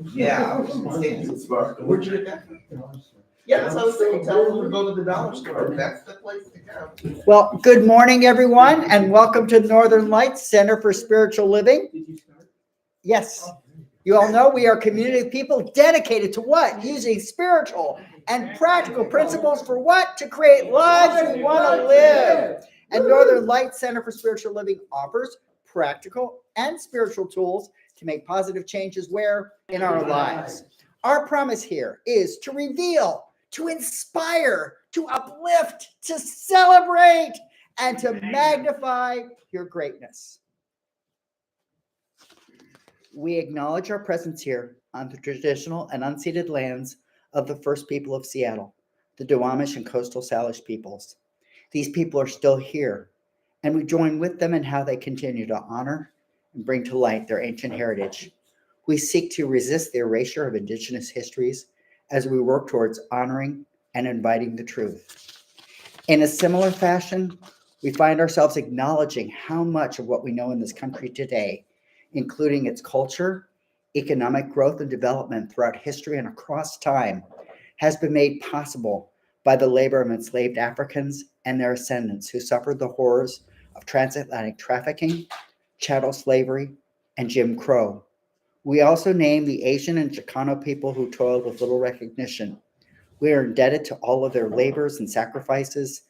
Yeah. Where'd you get that from? Yeah, that's what I was saying. Tell them to go to the dollar store. That's the place to go. Well, good morning, everyone, and welcome to Northern Lights Center for Spiritual Living. Yes, you all know we are a community of people dedicated to what? Using spiritual and practical principles for what? To create lives we want to live. And Northern Lights Center for Spiritual Living offers practical and spiritual tools to make positive changes where? In our lives. Our promise here is to reveal, to inspire, to uplift, to celebrate, and to magnify your greatness. We acknowledge our presence here on the traditional and unceded lands of the first people of Seattle, the Duwamish and Coastal Salish peoples. These people are still here, and we join with them in how they continue to honor and bring to light their ancient heritage. We seek to resist the erasure of Indigenous histories as we work towards honoring and inviting the truth. In a similar fashion, we find ourselves acknowledging how much of what we know in this country today, including its culture, economic growth and development throughout history and across time, has been made possible by the labor of enslaved Africans and their ascendants who suffered the horrors of transatlantic trafficking, chattel slavery, and Jim Crow. We also name the Asian and Chicano people who toiled with little recognition. We are indebted to all of their labors and sacrifices,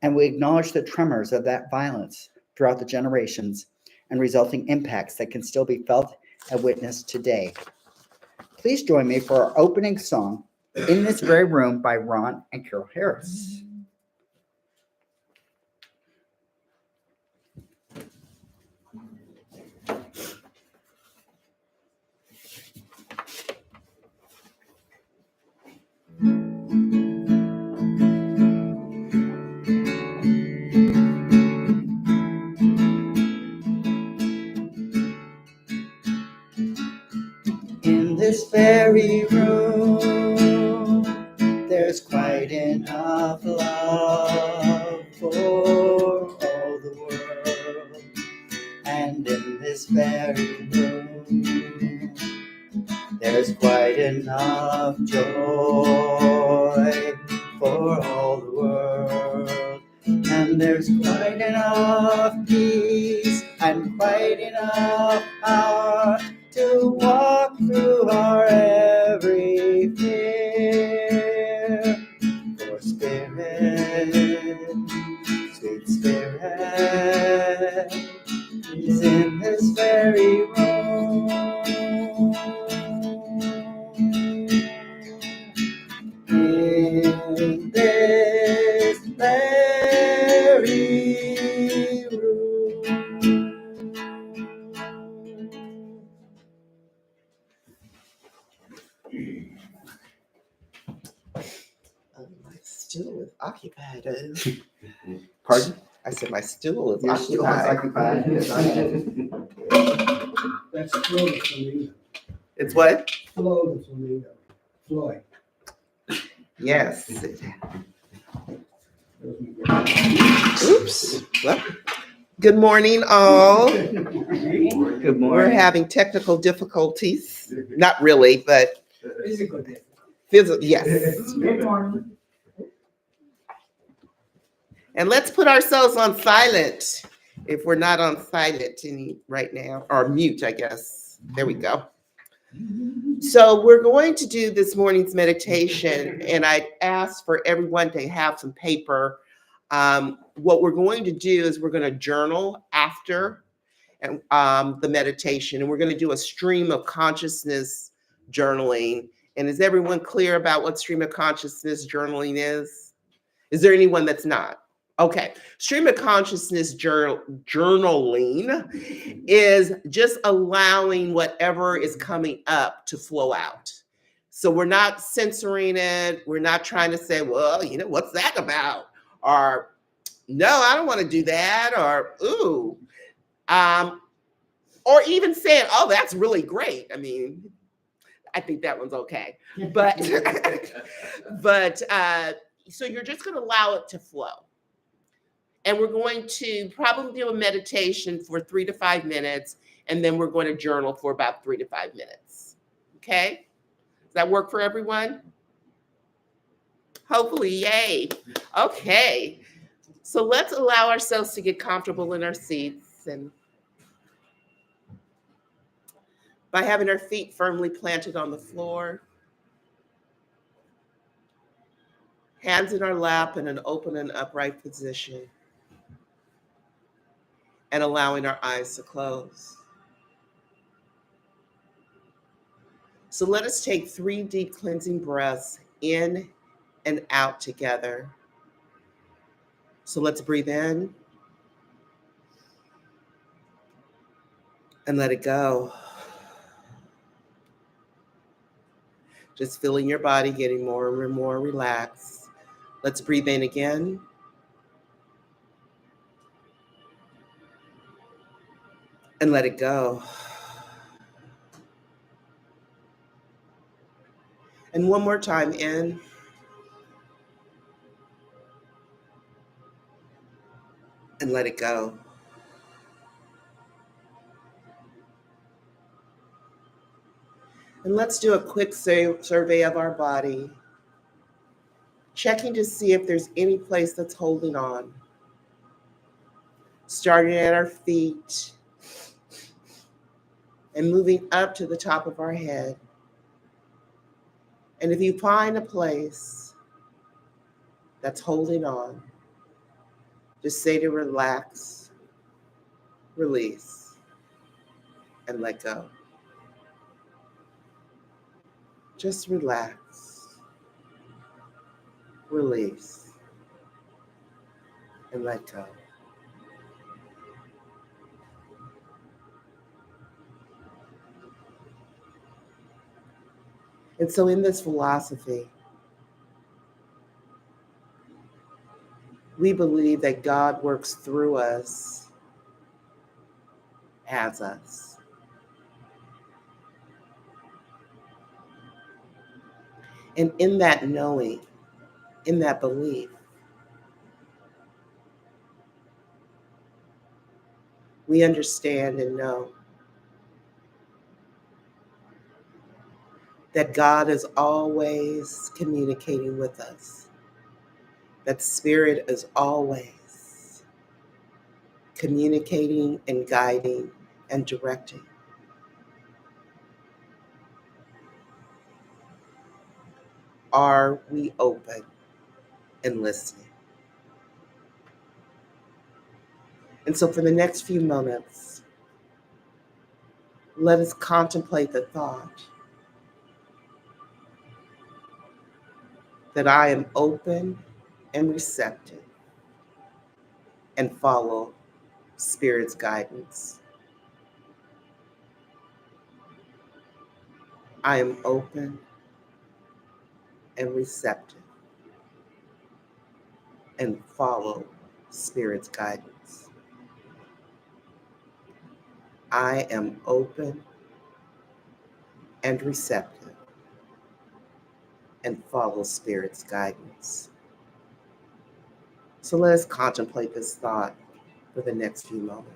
and we acknowledge the tremors of that violence throughout the generations and resulting impacts that can still be felt and witnessed today. Please join me for our opening song, In This Very Room by Ron and Carol Harris. In this very room, there's quite enough love for all the world. And in this very room, there's quite enough joy for all the world. And there's quite enough peace and quite enough power to walk through our every fear. For Spirit, sweet Spirit, is in this very room. In this very room. My stool is occupied. Pardon? I said my stool is Your stool is occupied. That's Floyd Flamingo. It's what? Floyd Flamingo. Floyd. Yes. Oops. Well, good morning, all. Good We're morning. having technical difficulties. Not really, but Physical difference. yes. Good morning. And let's put ourselves on silent if we're not on silent right now, or mute, I guess. There we go. So we're going to do this morning's meditation, and I'd ask for everyone to have some paper. What we're going to do is we're going to journal after the meditation, and we're going to do a stream of consciousness journaling. And is everyone clear about what stream of consciousness journaling is? Is there anyone that's not? Okay, stream of consciousness journaling is just allowing whatever is coming up to flow out. So we're not censoring it. We're not trying to say, well, what's that about? Or, no, I don't want to do that. Or, ooh. Or even saying, oh, that's really great. I mean, I think that one's okay. But, so you're just going to allow it to flow. And we're going to probably do a meditation for 3 to 5 minutes, and then we're going to journal for about 3 to 5 minutes. Okay? Does that work for everyone? Hopefully, yay. Okay. So let's allow ourselves to get comfortable in our seats, and by having our feet firmly planted on the floor, hands in our lap in an open and upright position, and allowing our eyes to close. So let us take 3 deep cleansing breaths in and out together. So let's breathe in and let it go. Just feeling your body getting more and more relaxed. Let's breathe in again. And let it go. And one more time in. And let it go. And let's do a quick survey of our body, checking to see if there's any place that's holding on. Starting at our feet and moving up to the top of our head. And if you find a place that's holding on, just say to relax, release, and let go. Just relax, release, and let go. And so in this philosophy, we believe that God works through us, as us. And in that knowing, in that belief, we understand and know that God is always communicating with us, that Spirit is always communicating and guiding and directing. Are we open and listening? And so for the next few moments, let us contemplate the thought that I am open and receptive and follow Spirit's guidance. I am open and receptive and follow Spirit's guidance. I am open and receptive and follow Spirit's guidance. So let us contemplate this thought for the next few moments.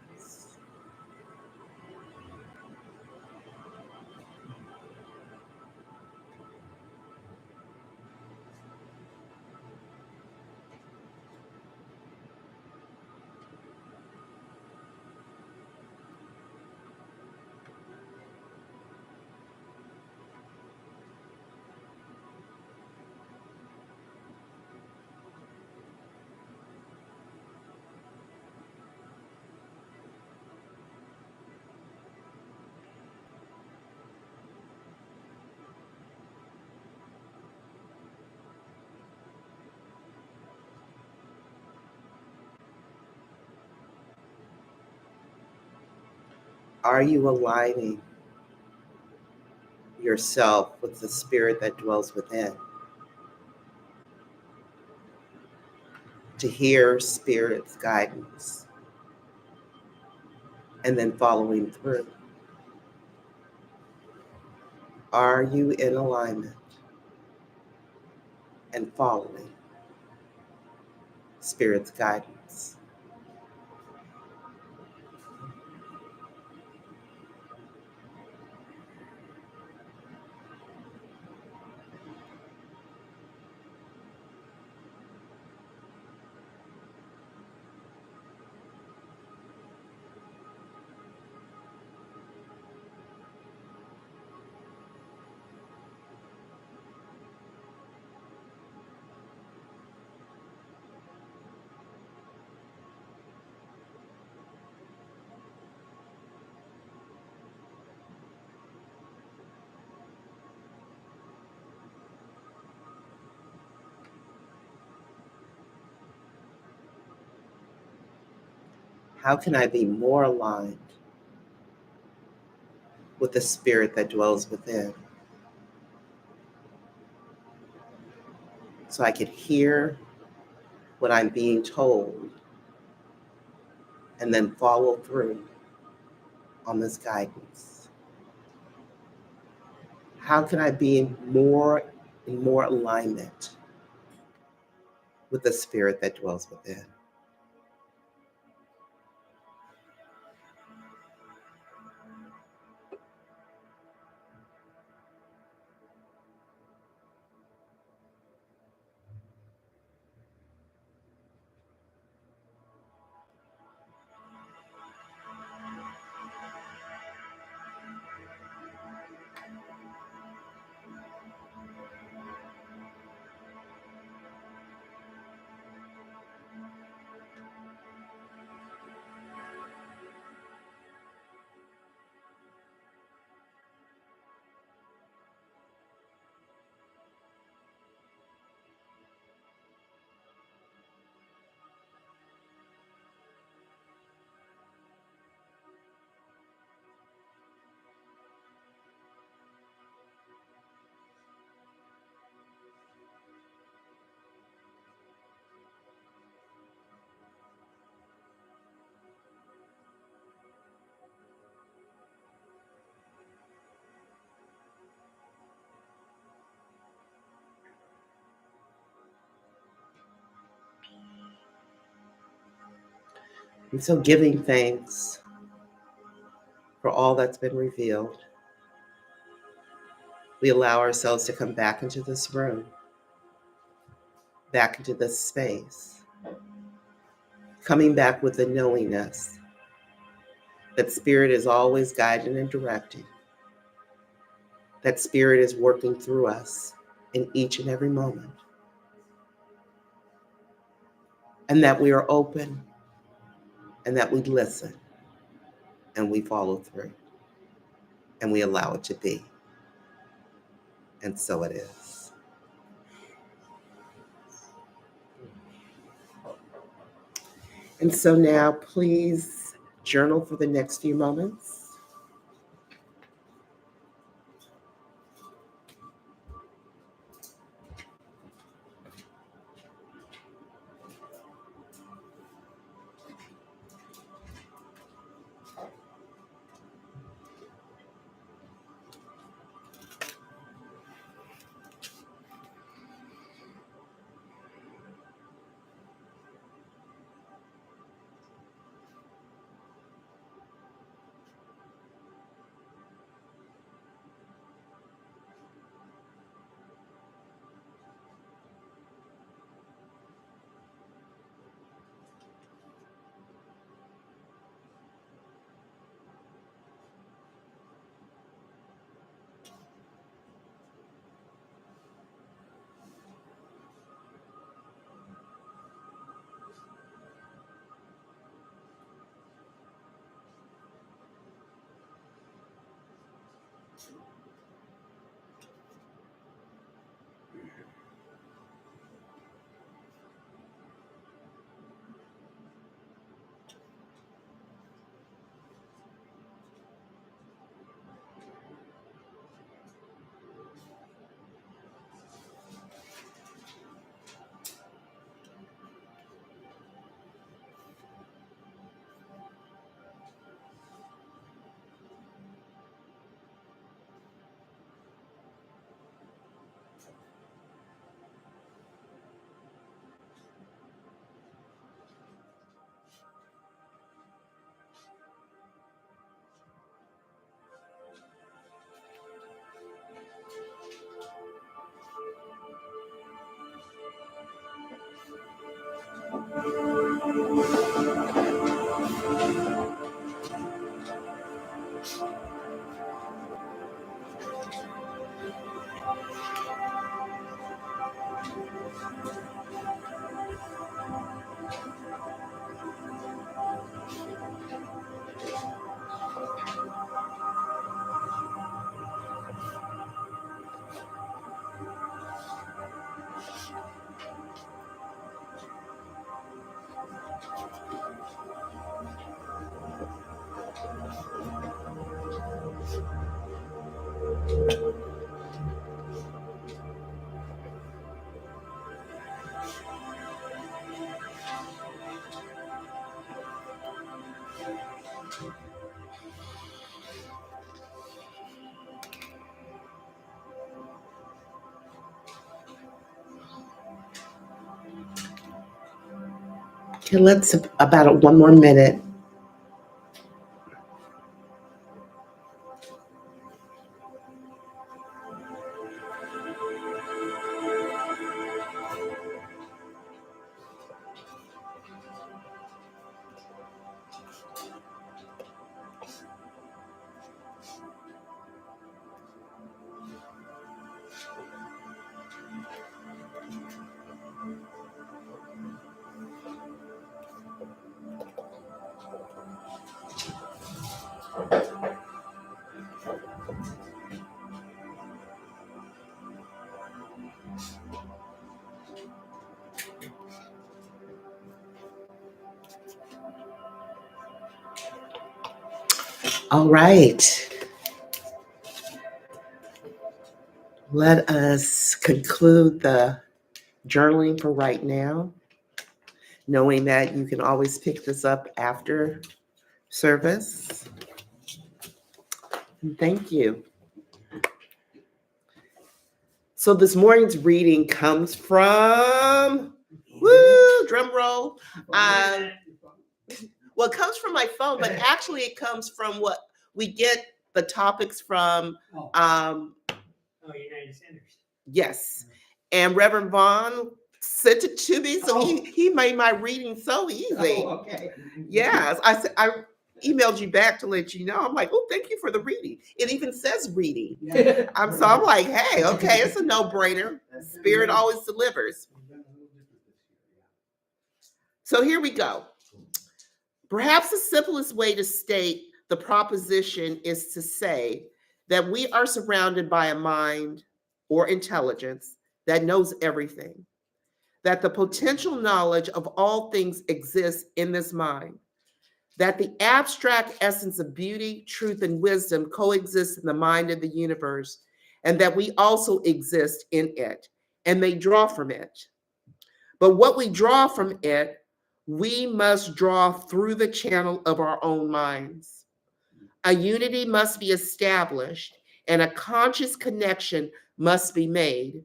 Are you aligning yourself with the Spirit that dwells within to hear Spirit's guidance and then following through? Are you in alignment and following Spirit's guidance? How can I be more aligned with the spirit that dwells within? So I could hear what I'm being told and then follow through on this guidance. How can I be in more alignment with the spirit that dwells within? And so giving thanks for all that's been revealed, we allow ourselves to come back into this room, back into this space, coming back with the knowingness that spirit is always guiding and directing, that spirit is working through us in each and every moment, and that we are open and that we listen and we follow through and we allow it to be. And so it is. And so now please journal for the next few moments. Okay, let's about one more minute. All right. Let us conclude the journaling for right now, knowing that you can always pick this up after service. And thank you. So this morning's reading comes from, woo, drum roll. Well, it comes from my phone, but actually it comes from what we get the topics from. United Centers. Yes. And Reverend Vaughan sent it to me, so he made my reading so easy. Okay. Yes. I emailed you back to let you know. I'm like, oh, thank you for the reading. It even says reading. Yeah. I'm like, hey, okay, it's a no-brainer. Spirit always delivers. So here we go. Perhaps the simplest way to state the proposition is to say that we are surrounded by a mind or intelligence that knows everything, that the potential knowledge of all things exists in this mind, that the abstract essence of beauty, truth, and wisdom coexist in the mind of the universe, and that we also exist in it and may draw from it. But what we draw from it, we must draw through the channel of our own minds. A unity must be established and a conscious connection must be made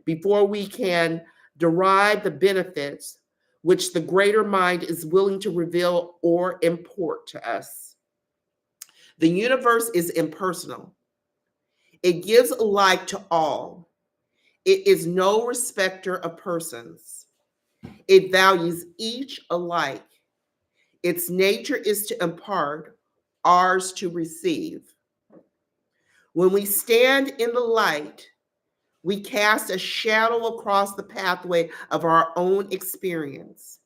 before we can derive the benefits which the greater mind is willing to reveal or import to us. The universe is impersonal. It gives alike to all. It is no respecter of persons. It values each alike. Its nature is to impart, ours to receive. When we stand in the light, we cast a shadow across the pathway of our own experience.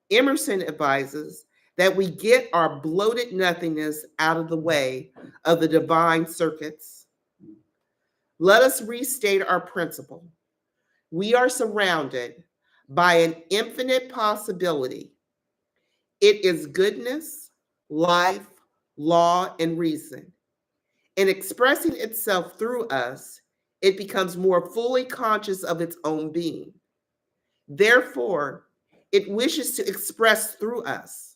Emerson advises that we get our bloated nothingness out of the way of the divine circuits. Let us restate our principle. We are surrounded by an infinite possibility. It is goodness, life, law, and reason. In expressing itself through us, it becomes more fully conscious of its own being. Therefore, it wishes to express through us.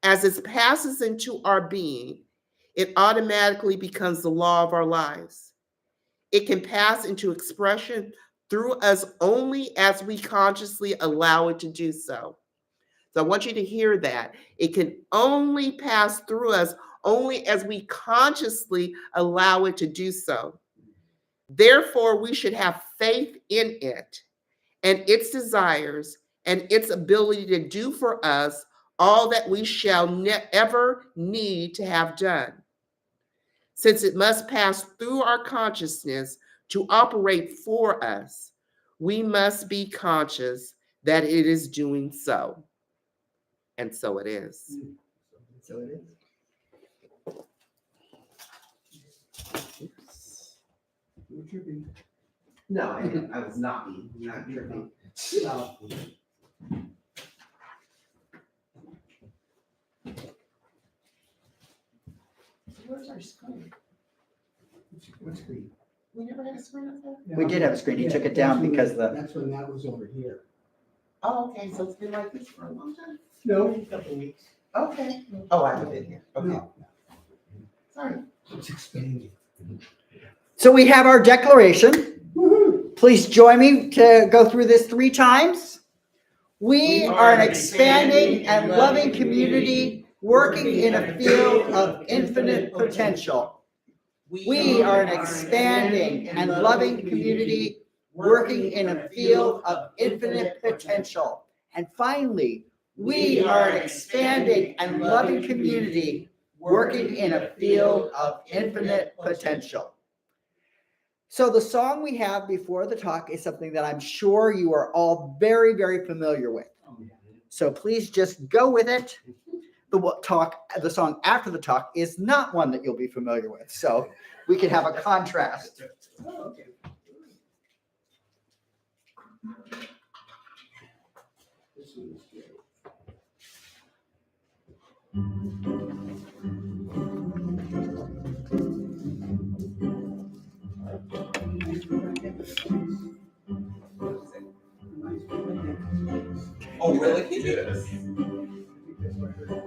As it passes into our being, it automatically becomes the law of our lives. It can pass into expression through us only as we consciously allow it to do so. So I want you to hear that. It can only pass through us only as we consciously allow it to do so. Therefore, we should have faith in it and its desires and its ability to do for us all that we shall ever need to have done. Since it must pass through our consciousness to operate for us, we must be conscious that it is doing so. And so it is. So it is. No, I was not being tripping. Where's our screen? What screen? We never had a screen up there? We did have a screen. He took it down because That's when that was over here. Oh, okay, so it's been like this for a long time? No, a couple of weeks. Okay. Oh, I haven't been here. Okay, No, sorry. it's expanding. So we have our declaration. Woo-hoo. Please join me to go through this 3 times. We are an expanding and loving community working in a field of infinite potential. We are an expanding and loving community working in a field of infinite potential. And finally, we are an expanding and loving community working in a field of infinite potential. So the song we have before the talk is something that I'm sure you are all very, very familiar with. So please just go with it. The song after the talk is not one that you'll be familiar with. So we can have a contrast. This one is great. Oh, really? Yes. I think that's what I heard.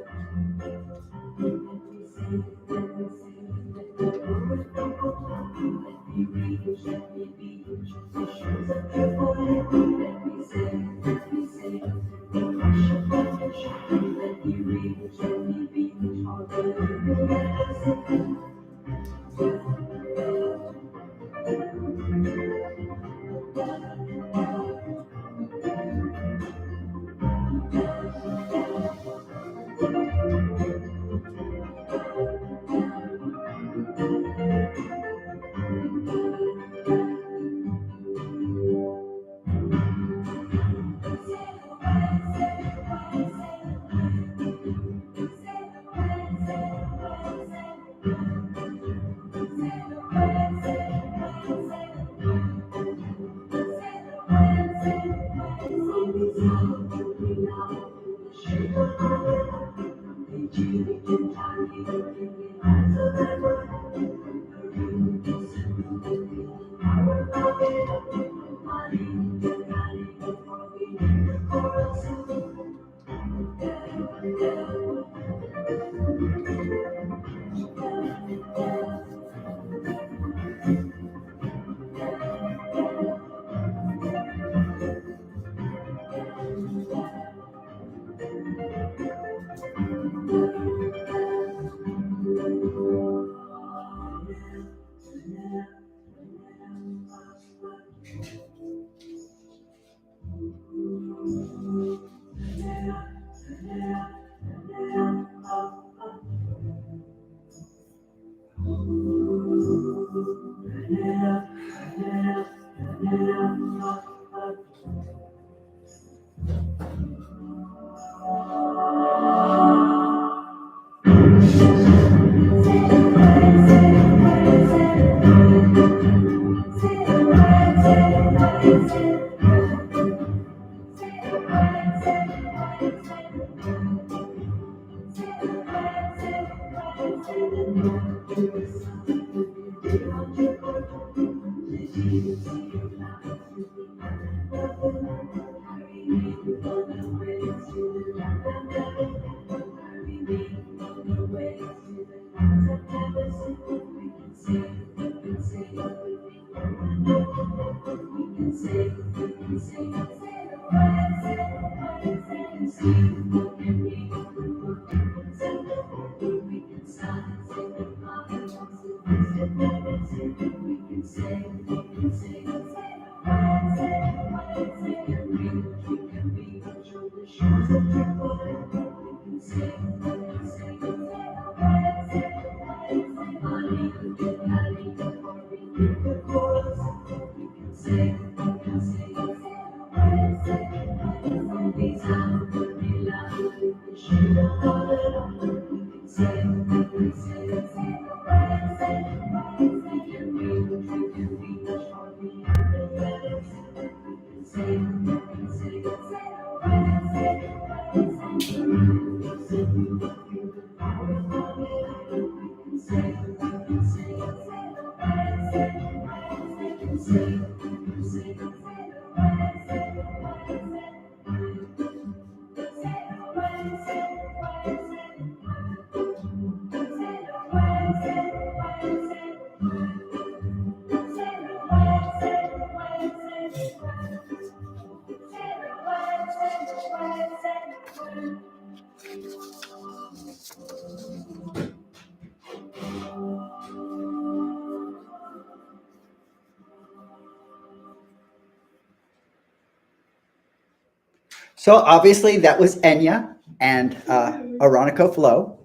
So obviously that was Enya and Aronico Flow.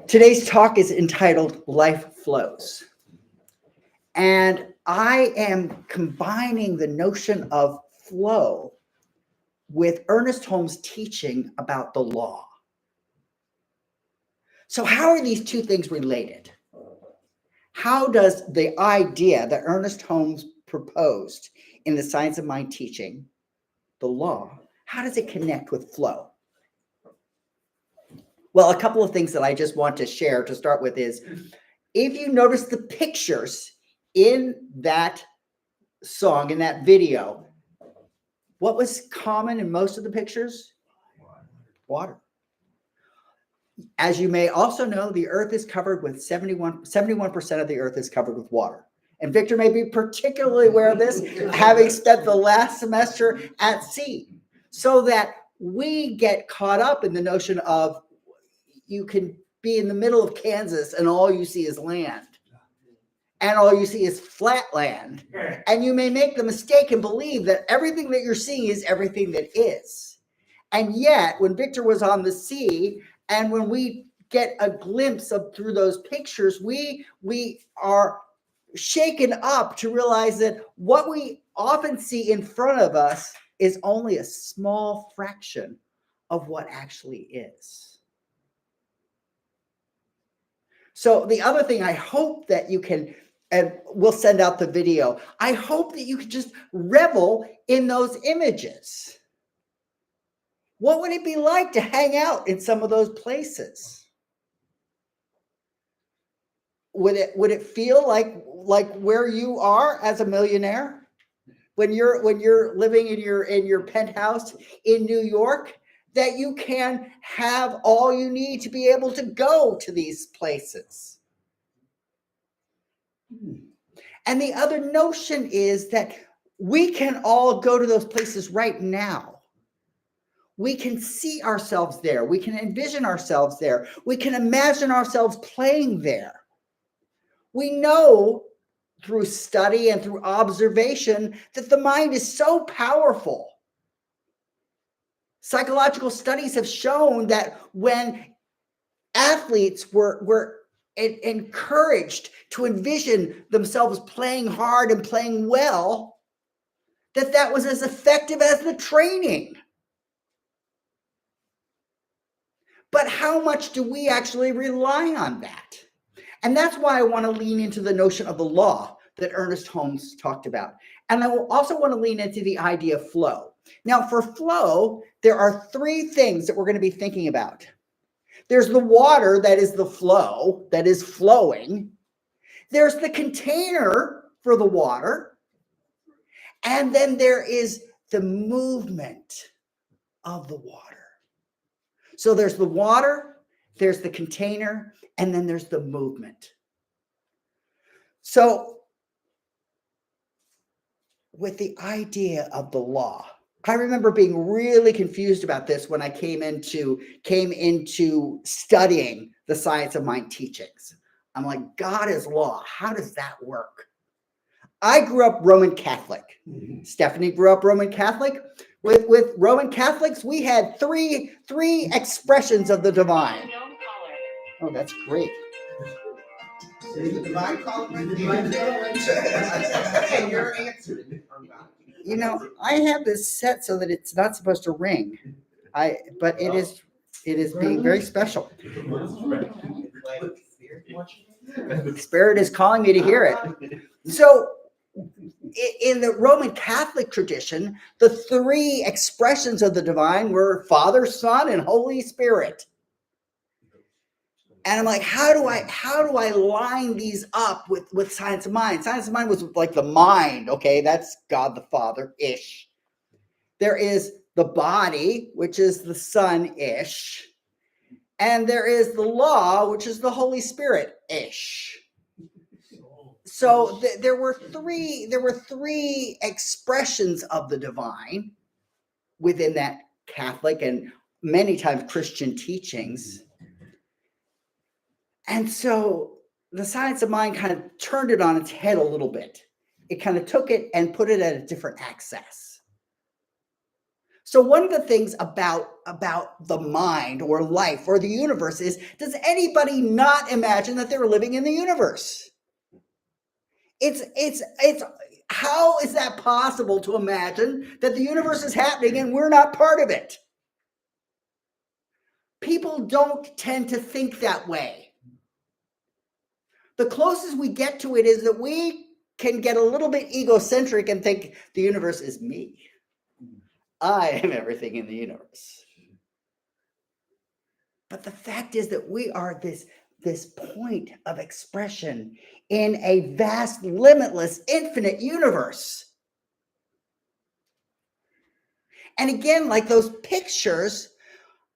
Today's talk is entitled Life Flows. And I am combining the notion of flow with Ernest Holmes' teaching about the law. So how are these two things related? How does the idea that Ernest Holmes proposed in the Science of Mind teaching, the law, how does it connect with flow? Well, a couple of things that I just want to share to start with is, if you notice the pictures in that song, in that video, what was common in most of the pictures? Water. As you may also know, the earth is covered with 71% of the earth is covered with water. And Victor may be particularly aware of this, having spent the last semester at sea. So that we get caught up in the notion of you can be in the middle of Kansas and all you see is land. And all you see is flat land. And you may make the mistake and believe that everything that you're seeing is everything that is. And yet, when Victor was on the sea, and when we get a glimpse of through those pictures, we are shaken up to realize that what we often see in front of us is only a small fraction of what actually is. So the other thing I hope that you can, and we'll send out the video, I hope that you can just revel in those images. What would it be like to hang out in some of those places? Would it feel like where you are as a millionaire? When you're living in your penthouse in New York, that you can have all you need to be able to go to these places. And the other notion is that we can all go to those places right now. We can see ourselves there. We can envision ourselves there. We can imagine ourselves playing there. We know through study and through observation that the mind is so powerful. Psychological studies have shown that when athletes were encouraged to envision themselves playing hard and playing well, that was as effective as the training. But how much do we actually rely on that? And that's why I want to lean into the notion of the law that Ernest Holmes talked about. And I will also want to lean into the idea of flow. Now, for flow, there are three things that we're going to be thinking about. There's the water that is the flow, that is flowing. There's the container for the water. And then there is the movement of the water. So there's the water, there's the container, and then there's the movement. So with the idea of the law, I remember being really confused about this when I came into studying the Science of Mind teachings. I'm like, God is law. How does that work? I grew up Roman Catholic. Stephanie grew up Roman Catholic. With Roman Catholics, we had three expressions of the divine. Oh, that's great. The divine calling and you're answering. You know, I have this set so that it's not supposed to ring. But it is being very special. Spirit is calling me to hear it. So in the Roman Catholic tradition, the three expressions of the divine were Father, Son, and Holy Spirit. And I'm like, how do I line these up with Science of Mind? Science of Mind was like the mind, okay? That's God the Father-ish. There is the body, which is the Son-ish. And there is the law, which is the Holy Spirit-ish. So there were three expressions of the divine within that Catholic and many times Christian teachings. And so the Science of Mind kind of turned it on its head a little bit. It kind of took it and put it at a different axis. So one of the things about the mind or life or the universe is, does anybody not imagine that they're living in the universe? It's how is that possible to imagine that the universe is happening and we're not part of it? People don't tend to think that way. The closest we get to it is that we can get a little bit egocentric and think the universe is me. I am everything in the universe. But the fact is that we are this point of expression in a vast, limitless, infinite universe. And again, like those pictures,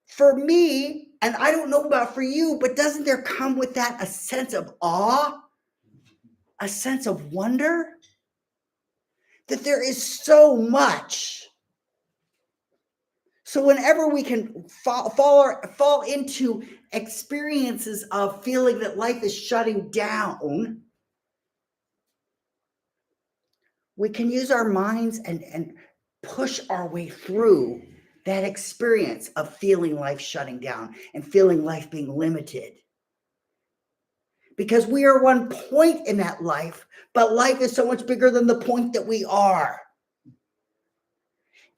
for me, and I don't know about for you, but doesn't there come with that a sense of awe, a sense of wonder? That there is so much. So whenever we can fall into experiences of feeling that life is shutting down, we can use our minds and push our way through that experience of feeling life shutting down and feeling life being limited. Because we are one point in that life, but life is so much bigger than the point that we are.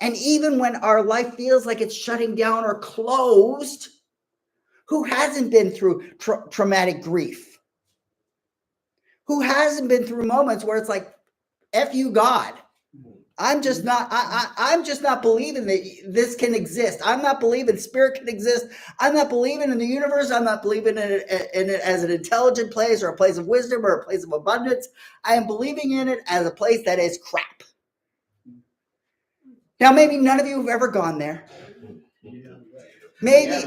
And even when our life feels like it's shutting down or closed, who hasn't been through traumatic grief? Who hasn't been through moments where it's like, F you, God. I'm just not believing that this can exist. I'm not believing spirit can exist. I'm not believing in the universe. I'm not believing in it as an intelligent place or a place of wisdom or a place of abundance. I am believing in it as a place that is crap. Now, maybe none of you have ever gone there. Maybe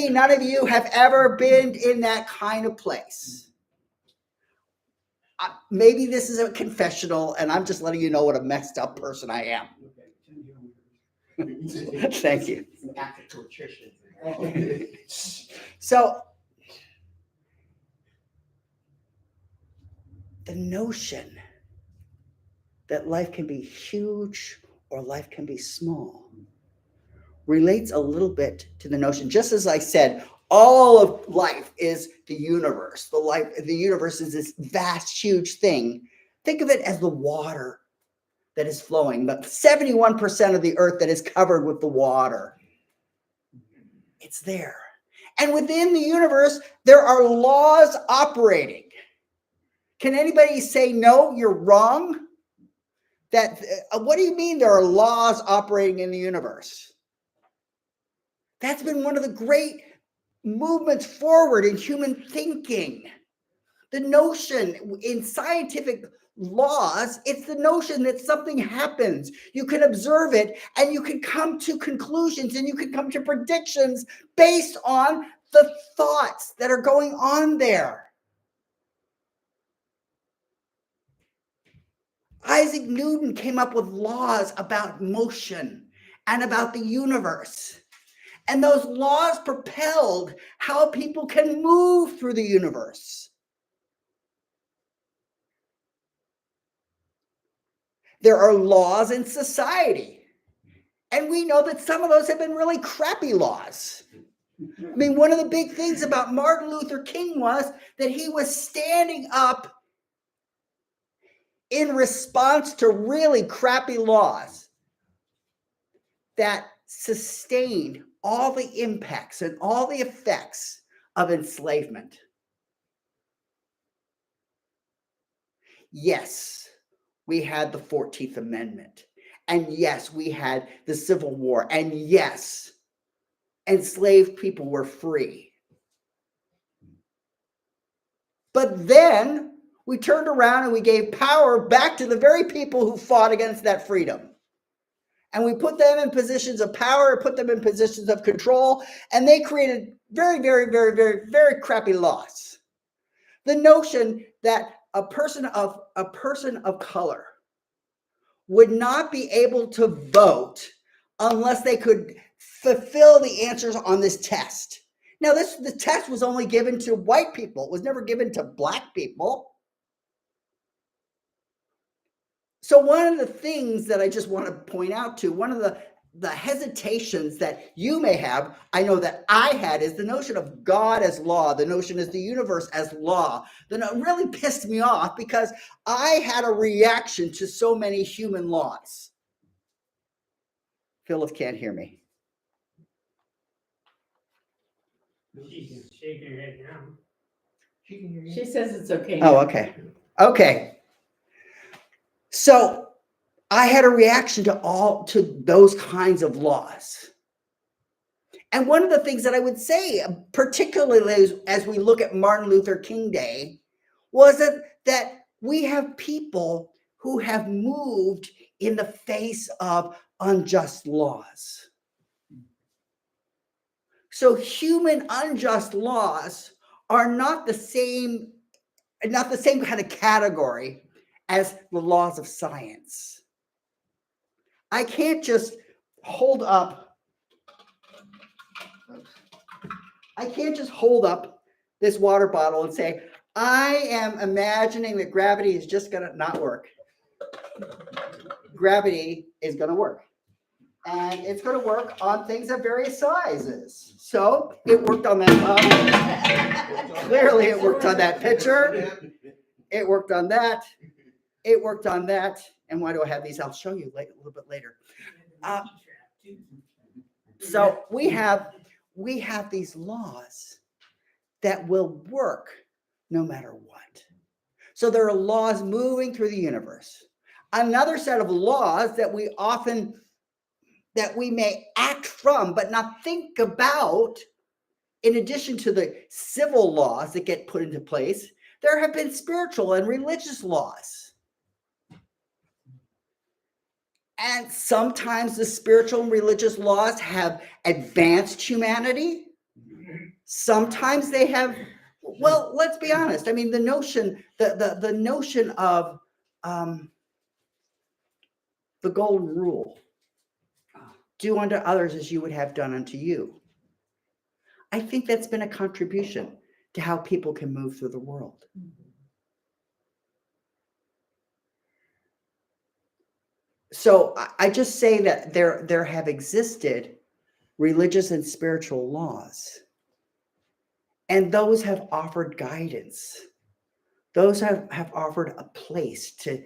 none of you have ever been in that kind of place. Maybe this is a confessional, and I'm just letting you know what a messed up person I am. Thank you. So, the notion that life can be huge or life can be small relates a little bit to the notion, just as I said, all of life is the universe. The universe is this vast, huge thing. Think of it as the water that is flowing, but 71% of the earth that is covered with the water. It's there. And within the universe, there are laws operating. Can anybody say, no, you're wrong? What do you mean there are laws operating in the universe? That's been one of the great movements forward in human thinking. The notion in scientific laws, it's the notion that something happens. You can observe it and you can come to conclusions and you can come to predictions based on the thoughts that are going on there. Isaac Newton came up with laws about motion and about the universe. And those laws propelled how people can move through the universe. There are laws in society. And we know that some of those have been really crappy laws. I mean, one of the big things about Martin Luther King was that he was standing up in response to really crappy laws that sustained all the impacts and all the effects of enslavement. Yes, we had the 14th Amendment. And yes, we had the Civil War. And yes, enslaved people were free. But then we turned around and we gave power back to the very people who fought against that freedom. And we put them in positions of power, put them in positions of control, and they created very, very, very, very, very crappy laws. The notion that a person of color would not be able to vote unless they could fulfill the answers on this test. Now, the test was only given to white people. It was never given to black people. So one of the things that I just want to point out to, one of the hesitations that you may have, I know that I had, is the notion of God as law, the notion is the universe as law. Then it really pissed me off because I had a reaction to so many human laws. Phyllis can't hear me. She's shaking her head now. She can hear you. She says it's okay. Oh, now. okay. Okay. So I had a reaction to those kinds of laws. And one of the things that I would say, particularly as we look at Martin Luther King Day, was that we have people who have moved in the face of unjust laws. So human unjust laws are not the same kind of category as the laws of science. I can't just hold up this water bottle and say, I am imagining that gravity is just going to not work. Gravity is going to work. And it's going to work on things of various sizes. So it worked on that. Clearly, it worked on that pitcher. It worked on that. It worked on that. And why do I have these? I'll show you a little bit later. So we have these laws that will work no matter what. So there are laws moving through the universe. Another set of laws that we may act from but not think about, in addition to the civil laws that get put into place, there have been spiritual and religious laws. And sometimes the spiritual and religious laws have advanced humanity. Sometimes they have, well, let's be honest. I mean, the notion of the golden rule, do unto others as you would have done unto you. I think that's been a contribution to how people can move through the world. So I just say that there have existed religious and spiritual laws, and those have offered guidance. Those have offered a place to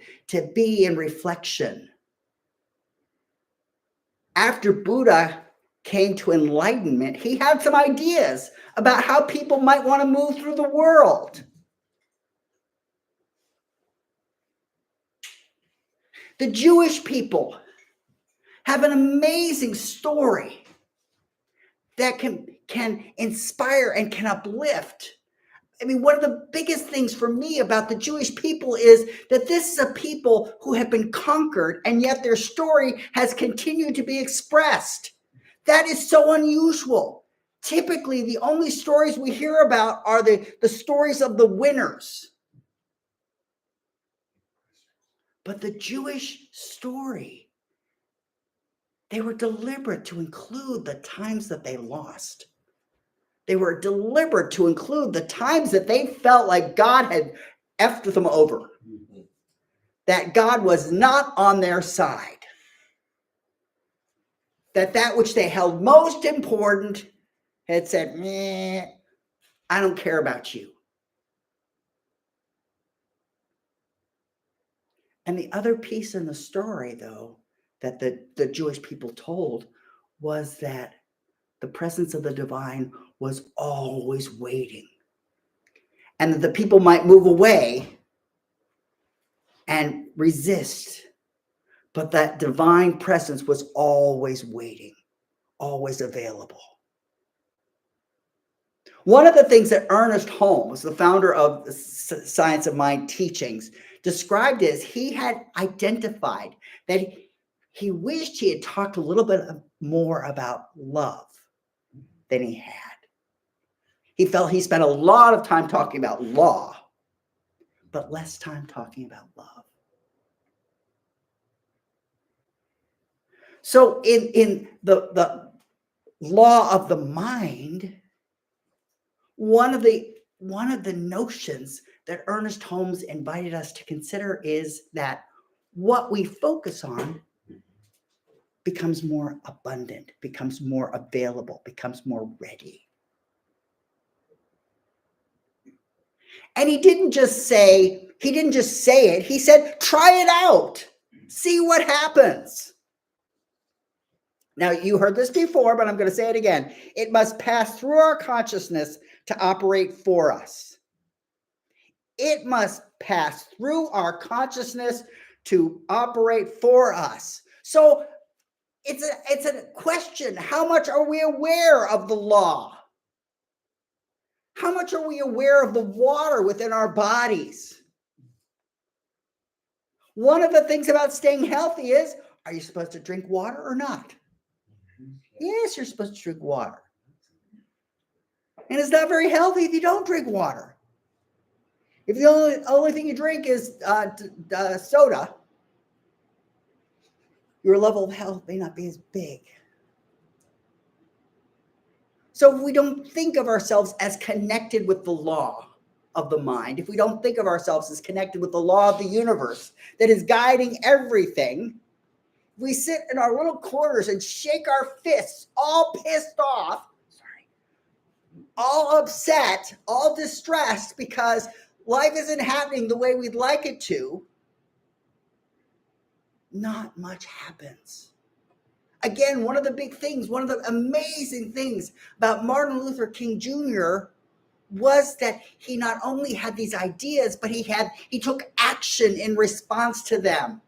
be in reflection. After Buddha came to enlightenment, he had some ideas about how people might want to move through the world. The Jewish people have an amazing story that can inspire and can uplift. I mean, one of the biggest things for me about the Jewish people is that this is a people who have been conquered, and yet their story has continued to be expressed. That is so unusual. Typically, the only stories we hear about are the stories of the winners. But the Jewish story, they were deliberate to include the times that they lost. They were deliberate to include the times that they felt like God had effed them over, that God was not on their side, that which they held most important had said, meh, I don't care about you. And the other piece in the story, though, that the Jewish people told was that the presence of the divine was always waiting. And that the people might move away and resist, but that divine presence was always waiting, always available. One of the things that Ernest Holmes, the founder of the Science of Mind teachings, described is he had identified that he wished he had talked a little bit more about love than he had. He felt he spent a lot of time talking about law, but less time talking about love. So in the law of the mind, one of the notions that Ernest Holmes invited us to consider is that what we focus on becomes more abundant, becomes more available, becomes more ready. And he didn't just say it. He said, try it out. See what happens. Now, you heard this before, but I'm going to say it again. It must pass through our consciousness to operate for us. It must pass through our consciousness to operate for us. So it's a question. How much are we aware of the law? How much are we aware of the water within our bodies? One of the things about staying healthy is, are you supposed to drink water or not? Yes, you're supposed to drink water. And it's not very healthy if you don't drink water. If the only thing you drink is soda, your level of health may not be as big. So if we don't think of ourselves as connected with the law of the mind, if we don't think of ourselves as connected with the law of the universe that is guiding everything, we sit in our little corners and shake our fists, all pissed off, all upset, all distressed because life isn't happening the way we'd like it to, not much happens. Again, one of the big things, one of the amazing things about Martin Luther King Jr. was that he not only had these ideas, but he took action in response to them.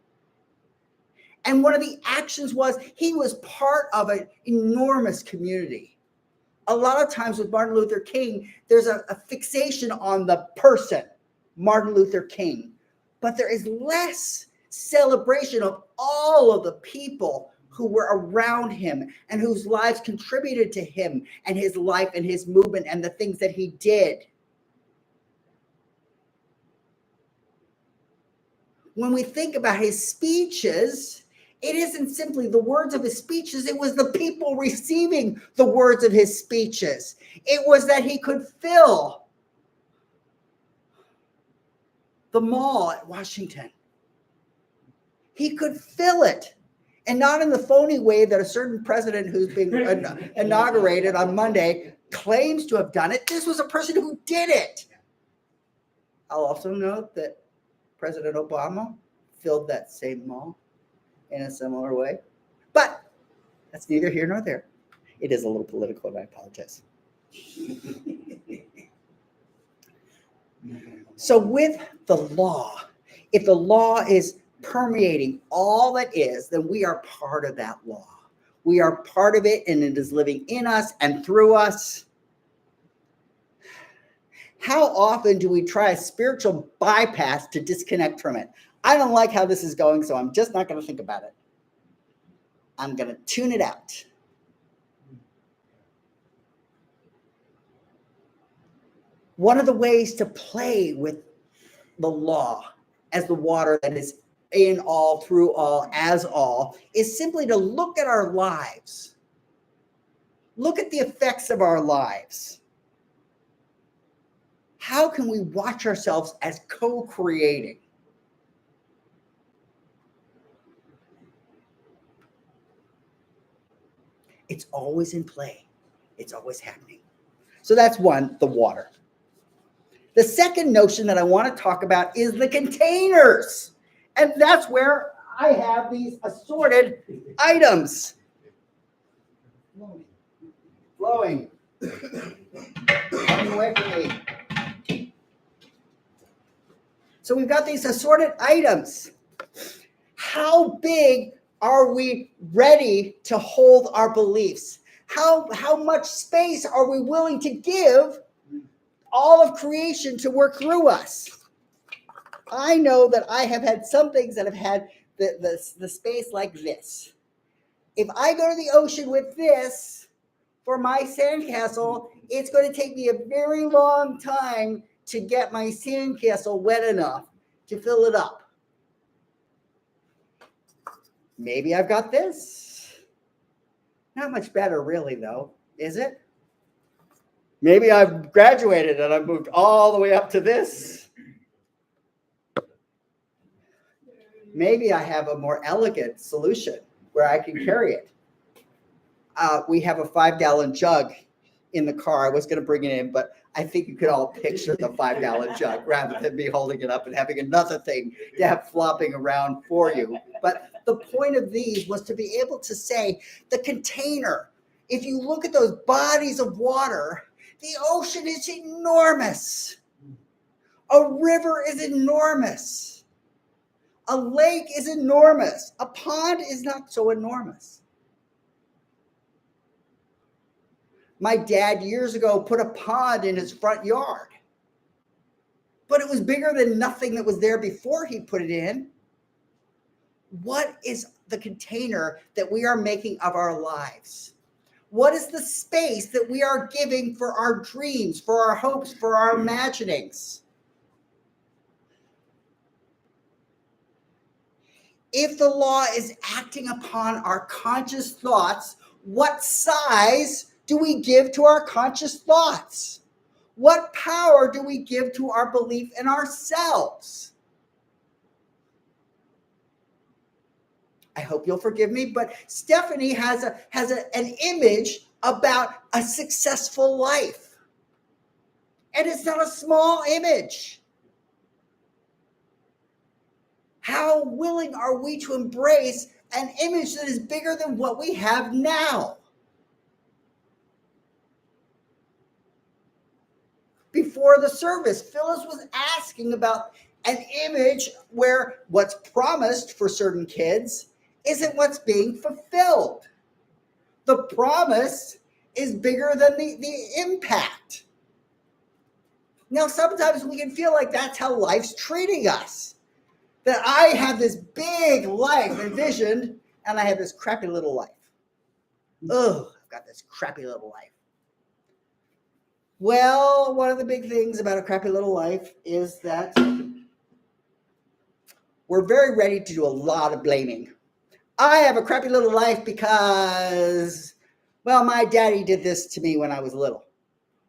And one of the actions was he was part of an enormous community. A lot of times with Martin Luther King, there's a fixation on the person, Martin Luther King, but there is less celebration of all of the people who were around him and whose lives contributed to him and his life and his movement and the things that he did. When we think about his speeches, it isn't simply the words of his speeches, it was the people receiving the words of his speeches. It was that he could fill the mall at Washington. He could fill it. And not in the phony way that a certain president who's being inaugurated on Monday claims to have done it. This was a person who did it. I'll also note that President Obama filled that same mall in a similar way. But that's neither here nor there. It is a little political, and I apologize. So with the law, if the law is permeating all that is, then we are part of that law. We are part of it, and it is living in us and through us. How often do we try a spiritual bypass to disconnect from it? I don't like how this is going, so I'm just not going to think about it. I'm going to tune it out. One of the ways to play with the law as the water that is in all, through all, as all, is simply to look at our lives. Look at the effects of our lives. How can we watch ourselves as co-creating? It's always in play. It's always happening. So that's one, the water. The second notion that I want to talk about is the containers. And that's where I have these assorted items. Flowing. Coming away from me. So we've got these assorted items. How big are we ready to hold our beliefs? How much space are we willing to give all of creation to work through us? I know that I have had some things that have had the space like this. If I go to the ocean with this for my sandcastle, it's going to take me a very long time to get my sandcastle wet enough to fill it up. Maybe I've got this. Not much better, really, though, is it? Maybe I've graduated and I've moved all the way up to this. Maybe I have a more elegant solution where I can carry it. We have a 5-gallon jug in the car. I was going to bring it in, but I think you could all picture the 5-gallon jug rather than me holding it up and having another thing to have flopping around for you. But the point of these was to be able to say the container. If you look at those bodies of water, the ocean is enormous. A river is enormous. A lake is enormous. A pond is not so enormous. My dad years ago put a pond in his front yard, but it was bigger than nothing that was there before he put it in. What is the container that we are making of our lives? What is the space that we are giving for our dreams, for our hopes, for our imaginings? If the law is acting upon our conscious thoughts, what size do we give to our conscious thoughts? What power do we give to our belief in ourselves? I hope you'll forgive me, but Stephanie has an image about a successful life. And it's not a small image. How willing are we to embrace an image that is bigger than what we have now? Before the service, Phyllis was asking about an image where what's promised for certain kids isn't what's being fulfilled. The promise is bigger than the impact. Now, sometimes we can feel like that's how life's treating us. That I have this big life envisioned, and I have this crappy little life. Oh, I've got this crappy little life. Well, one of the big things about a crappy little life is that we're very ready to do a lot of blaming. I have a crappy little life because, well, my daddy did this to me when I was little.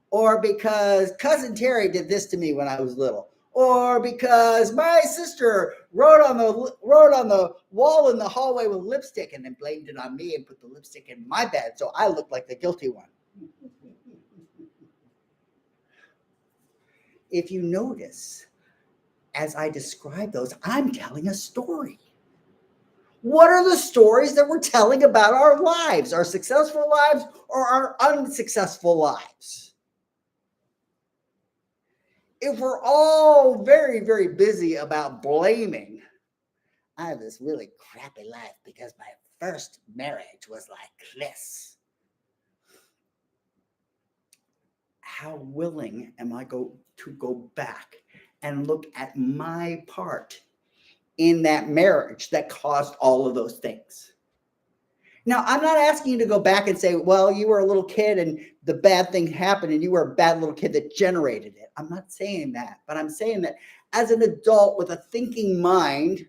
Or because cousin Terry did this to me when I was little. Or because my sister wrote on the wall in the hallway with lipstick and then blamed it on me and put the lipstick in my bed so I looked like the guilty one. If you notice, as I describe those, I'm telling a story. What are the stories that we're telling about our lives, our successful lives or our unsuccessful lives? If we're all very, very busy about blaming, I have this really crappy life because my first marriage was like this. How willing am I to go back and look at my part in that marriage that caused all of those things? Now, I'm not asking you to go back and say, well, you were a little kid and the bad thing happened and you were a bad little kid that generated it. I'm not saying that, but I'm saying that as an adult with a thinking mind,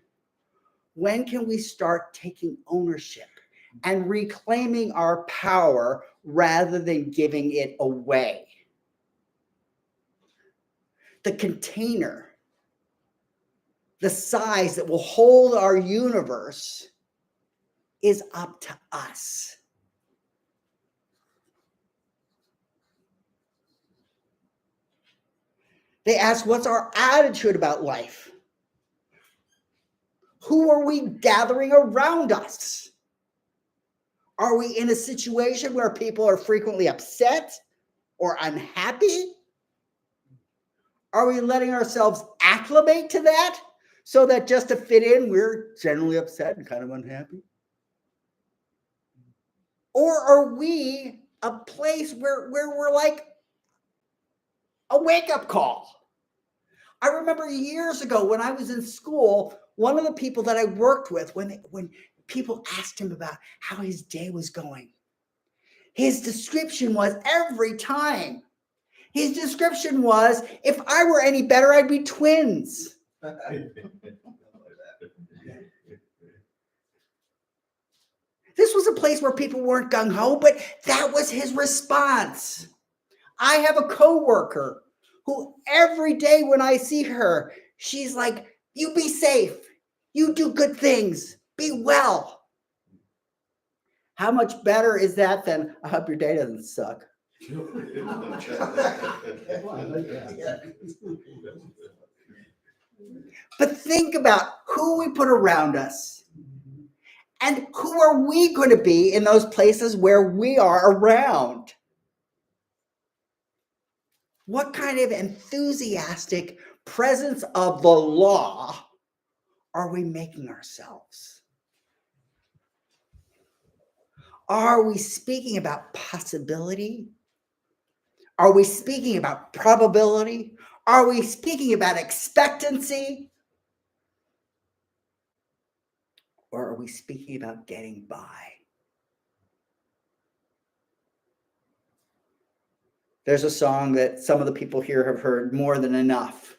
when can we start taking ownership and reclaiming our power rather than giving it away? The container, the size that will hold our universe is up to us. They ask, what's our attitude about life? Who are we gathering around us? Are we in a situation where people are frequently upset or unhappy? Are we letting ourselves acclimate to that so that just to fit in, we're generally upset and kind of unhappy? Or are we a place where we're like a wake-up call? I remember years ago when I was in school, one of the people that I worked with, when people asked him about how his day was going, his description was every time, his description was, if I were any better, I'd be twins. This was a place where people weren't gung-ho, but that was his response. I have a coworker who every day when I see her, she's like, you be safe. You do good things. Be well. How much better is that than I hope your day doesn't suck? But think about who we put around us. And who are we going to be in those places where we are around? What kind of enthusiastic presence of the law are we making ourselves? Are we speaking about possibility? Are we speaking about probability? Are we speaking about expectancy? Or are we speaking about getting by? There's a song that some of the people here have heard, More Than Enough.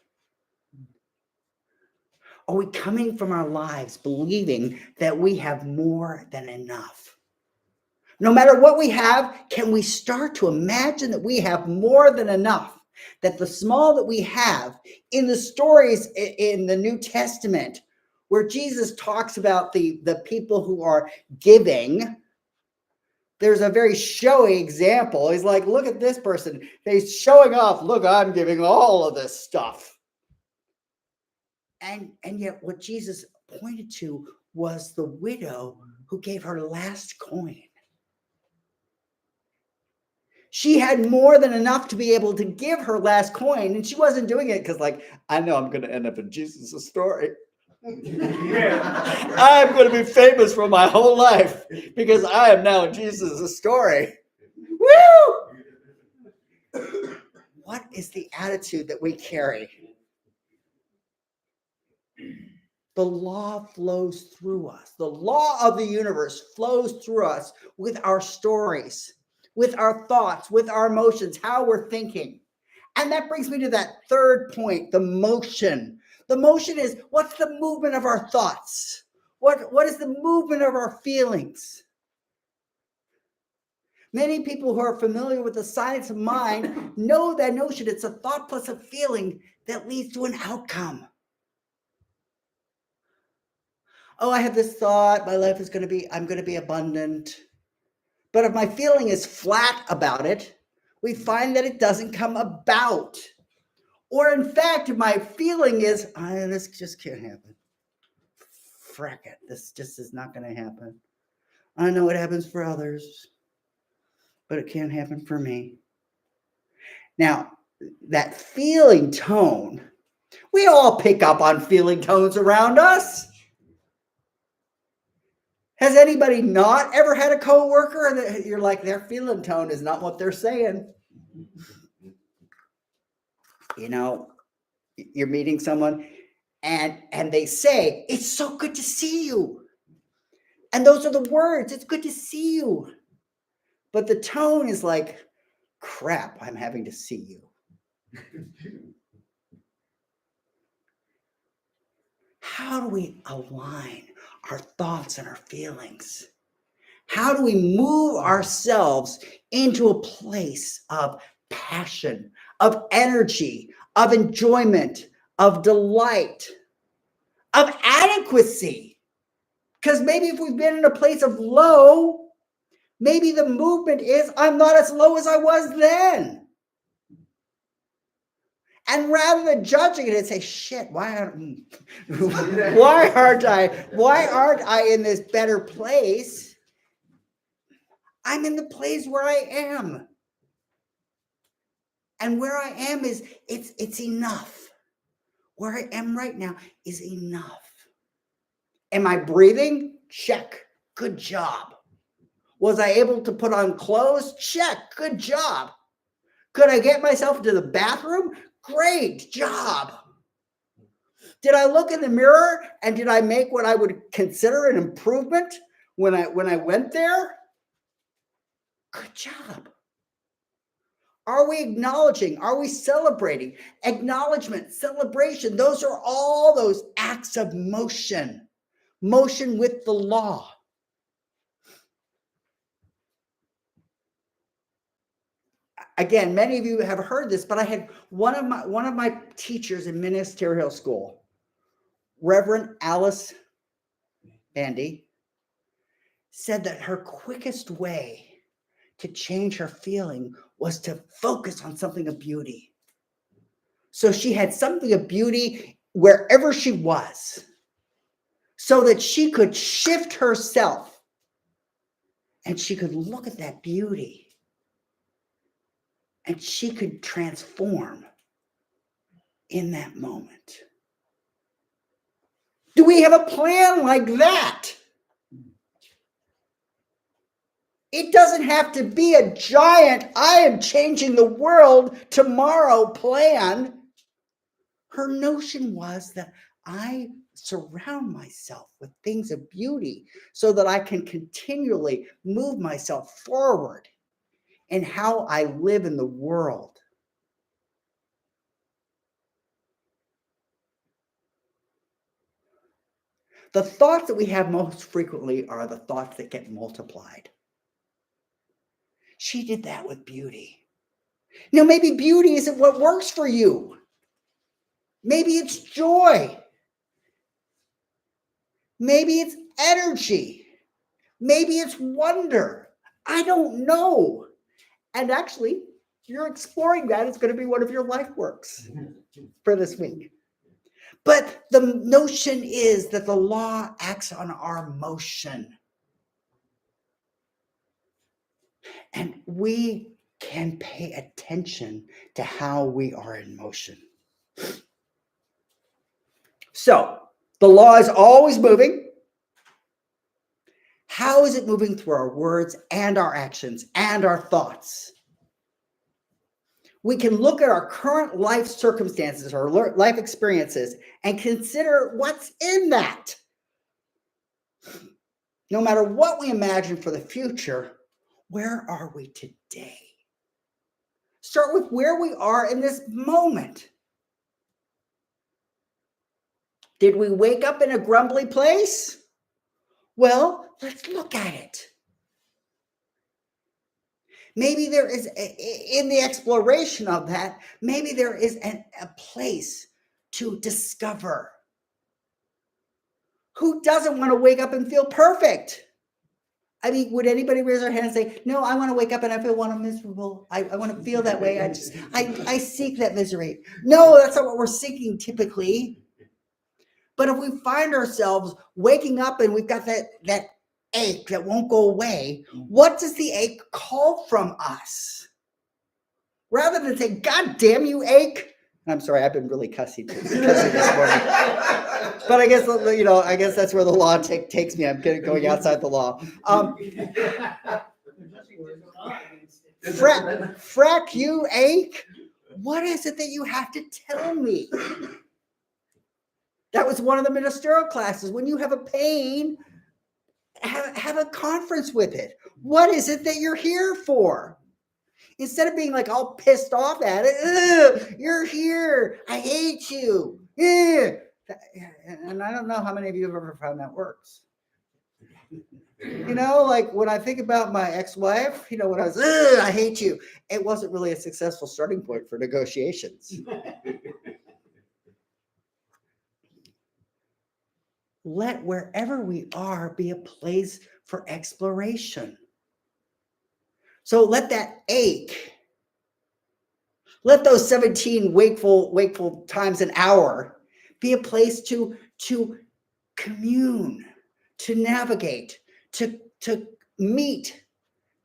Are we coming from our lives believing that we have more than enough? No matter what we have, can we start to imagine that we have more than enough? That the small that we have in the stories in the New Testament, where Jesus talks about the people who are giving, there's a very showy example. He's like, look at this person. He's showing off. Look, I'm giving all of this stuff. And yet what Jesus pointed to was the widow who gave her last coin. She had more than enough to be able to give her last coin, and she wasn't doing it because, like, I know I'm going to end up in Jesus' story. I'm going to be famous for my whole life because I am now in Jesus' story. Woo! What is the attitude that we carry? The law flows through us. The law of the universe flows through us with our stories, with our thoughts, with our emotions, how we're thinking. And that brings me to that third point, the motion. The motion is, what's the movement of our thoughts? What is the movement of our feelings? Many people who are familiar with the science of mind know that notion. It's a thought plus a feeling that leads to an outcome. Oh, I have this thought, my life is I'm going to be abundant. But if my feeling is flat about it, we find that it doesn't come about. Or in fact, if my feeling is, this just can't happen. Frack it, this just is not going to happen. I know it happens for others, but it can't happen for me. Now, that feeling tone, we all pick up on feeling tones around us. Has anybody not ever had a coworker that you're like, their feeling tone is not what they're saying? You know, you're meeting someone and they say, it's so good to see you. And those are the words, it's good to see you. But the tone is like, crap, I'm having to see you. How do we align our thoughts and our feelings? How do we move ourselves into a place of passion, of energy, of enjoyment, of delight, of adequacy? Because maybe if we've been in a place of low, maybe the movement is, I'm not as low as I was then. And rather than judging it and say, shit, why aren't I in this better place? I'm in the place where I am. And where I am is, it's enough. Where I am right now is enough. Am I breathing? Check. Good job. Was I able to put on clothes? Check. Good job. Could I get myself to the bathroom? Great job. Did I look in the mirror and did I make what I would consider an improvement when I went there? Good job. Are we acknowledging? Are we celebrating? Acknowledgement, celebration, those are all those acts of motion. Motion with the law. Again, many of you have heard this, but I had one of my teachers in ministerial school, Reverend Alice Andy, said that her quickest way to change her feeling was to focus on something of beauty. So she had something of beauty wherever she was, so that she could shift herself and she could look at that beauty and she could transform in that moment. Do we have a plan like that? It doesn't have to be a giant, I am changing the world tomorrow plan. Her notion was that I surround myself with things of beauty so that I can continually move myself forward in how I live in the world. The thoughts that we have most frequently are the thoughts that get multiplied. She did that with beauty. Now, maybe beauty isn't what works for you. Maybe it's joy. Maybe it's energy. Maybe it's wonder. I don't know. And actually, you're exploring that. It's going to be one of your life works for this week. But the notion is that the law acts on our motion. And we can pay attention to how we are in motion. So, the law is always moving. How is it moving through our words and our actions and our thoughts? We can look at our current life circumstances or life experiences and consider what's in that. No matter what we imagine for the future, where are we today? Start with where we are in this moment. Did we wake up in a grumbly place? Well, let's look at it. Maybe there is, in the exploration of that, maybe there is a place to discover. Who doesn't want to wake up and feel perfect? I mean, would anybody raise their hand and say, no, I want to wake up and I feel miserable. I want to feel that way. I seek that misery. No, that's not what we're seeking typically. But if we find ourselves waking up and we've got that ache that won't go away, what does the ache call from us? Rather than say, God damn you, ache. And I'm sorry, I've been really cussy this morning. But I guess that's where the law takes me. I'm going outside the law. Frack you, ache. What is it that you have to tell me? That was one of the ministerial classes. When you have a pain, have a conference with it. What is it that you're here for? Instead of being like all pissed off at it, you're here. I hate you. And I don't know how many of you have ever found that works. Like when I think about my ex-wife, when I was, I hate you, it wasn't really a successful starting point for negotiations. Let wherever we are be a place for exploration. So let that ache, let those 17 wakeful times an hour be a place to commune, to navigate, to meet,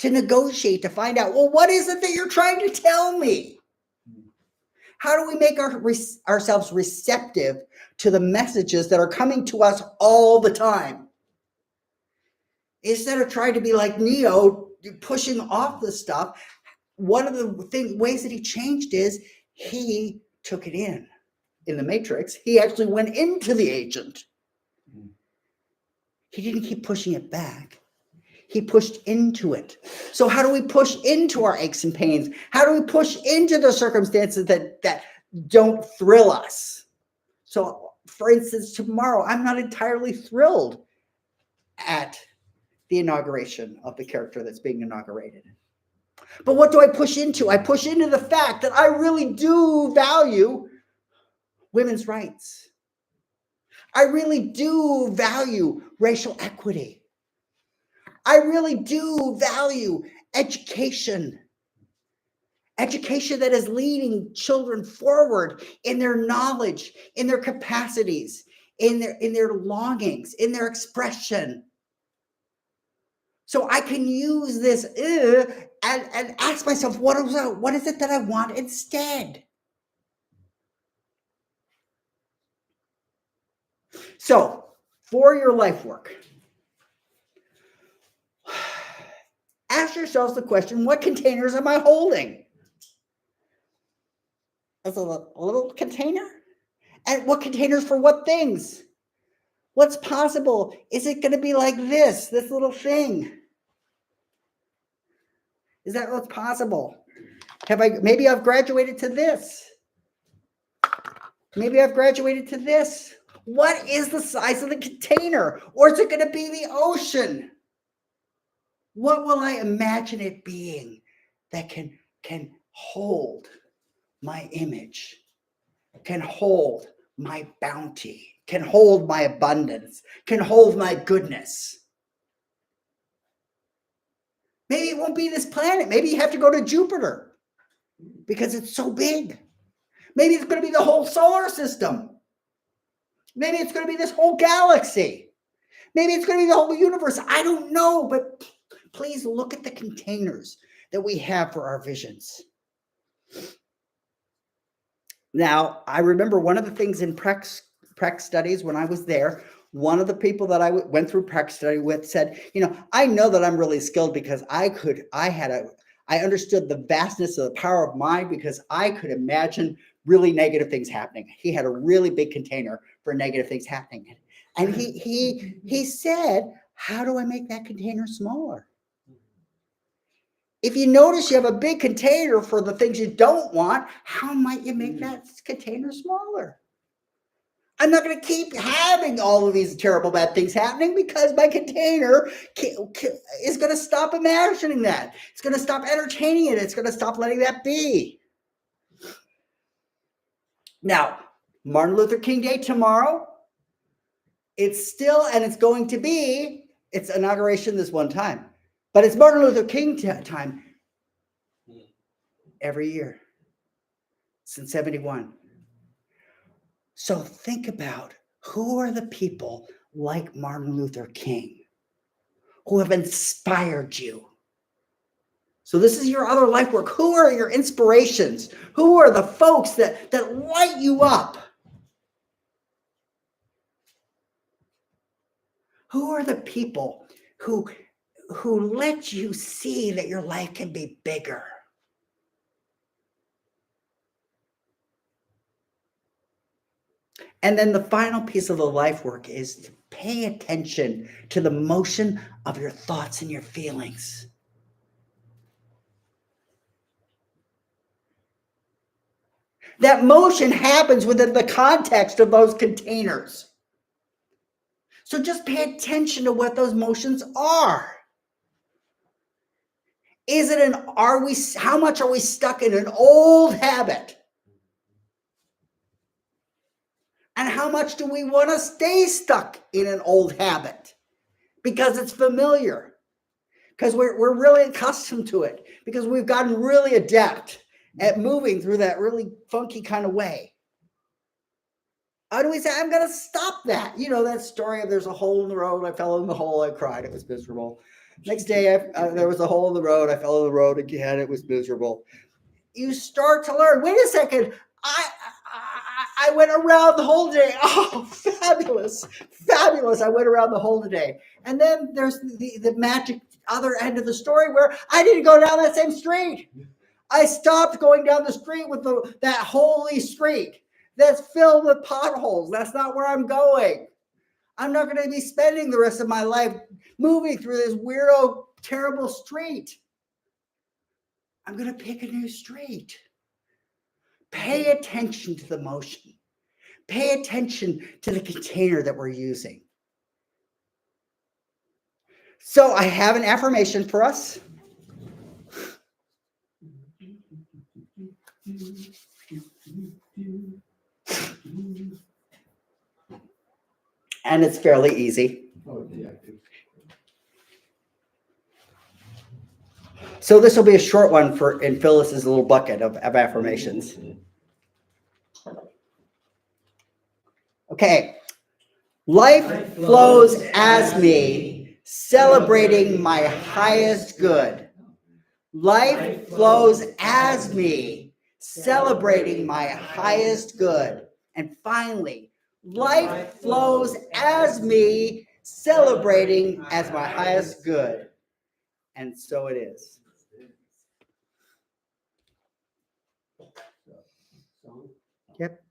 to negotiate, to find out, well, what is it that you're trying to tell me? How do we make ourselves receptive to the messages that are coming to us all the time? Instead of trying to be like Neo, pushing off the stuff, one of the ways that he changed is he took it in the Matrix. He actually went into the agent. He didn't keep pushing it back. He pushed into it. So how do we push into our aches and pains? How do we push into the circumstances that don't thrill us? So, for instance, tomorrow, I'm not entirely thrilled at the inauguration of the character that's being inaugurated. But what do I push into? I push into the fact that I really do value women's rights. I really do value racial equity. I really do value education. Education that is leading children forward in their knowledge, in their capacities, in their longings, in their expression. So I can use this and ask myself, what is it that I want instead? So for your life work, ask yourselves the question, what containers am I holding? As a little container? And what containers for what things? What's possible? Is it going to be like this little thing? Is that what's possible? Maybe I've graduated to this. Maybe I've graduated to this. What is the size of the container? Or is it going to be the ocean? What will I imagine it being that can hold my image, can hold my bounty, can hold my abundance, can hold my goodness? Maybe it won't be this planet. Maybe you have to go to Jupiter because it's so big. Maybe it's going to be the whole solar system. Maybe it's going to be this whole galaxy. Maybe it's going to be the whole universe. I don't know, but please look at the containers that we have for our visions. Now, I remember one of the things in Prex studies when I was there, one of the people that I went through Prex study with said, I know that I'm really skilled because I understood the vastness of the power of mind because I could imagine really negative things happening. He had a really big container for negative things happening. And he said, how do I make that container smaller? If you notice you have a big container for the things you don't want, how might you make that container smaller? I'm not going to keep having all of these terrible bad things happening because my container is going to stop imagining that. It's going to stop entertaining it. It's going to stop letting that be. Now, Martin Luther King Day tomorrow. It's still, and it's going to be, its inauguration this one time. But it's Martin Luther King time every year since 71. So think about who are the people like Martin Luther King who have inspired you. So this is your other life work. Who are your inspirations? Who are the folks that light you up? Who are the people who let you see that your life can be bigger? And then the final piece of the life work is to pay attention to the motion of your thoughts and your feelings. That motion happens within the context of those containers. So just pay attention to what those motions are. How much are we stuck in an old habit? And how much do we want to stay stuck in an old habit? Because it's familiar. Because we're really accustomed to it. Because we've gotten really adept at moving through that really funky kind of way. How do we say, I'm going to stop that? That story of there's a hole in the road. I fell in the hole. I cried. It was miserable. Next day, there was a hole in the road. I fell in the road again. It was miserable. You start to learn. Wait a second. I went around the hole today. Oh, fabulous. Fabulous. I went around the hole today. And then there's the magic other end of the story where I didn't go down that same street. I stopped going down the street with that holy street that's filled with potholes. That's not where I'm going. I'm not going to be spending the rest of my life moving through this weirdo, terrible street. I'm going to pick a new street. Pay attention to the motion. Pay attention to the container that we're using. So I have an affirmation for us. And it's fairly easy. Oh, yeah. So this will be a short one in Phyllis's little bucket of affirmations. Okay. Life flows as me, celebrating my highest good. Life flows as me, celebrating my highest good. And finally, life flows as me, celebrating as my highest good. And so it is. So, Yep.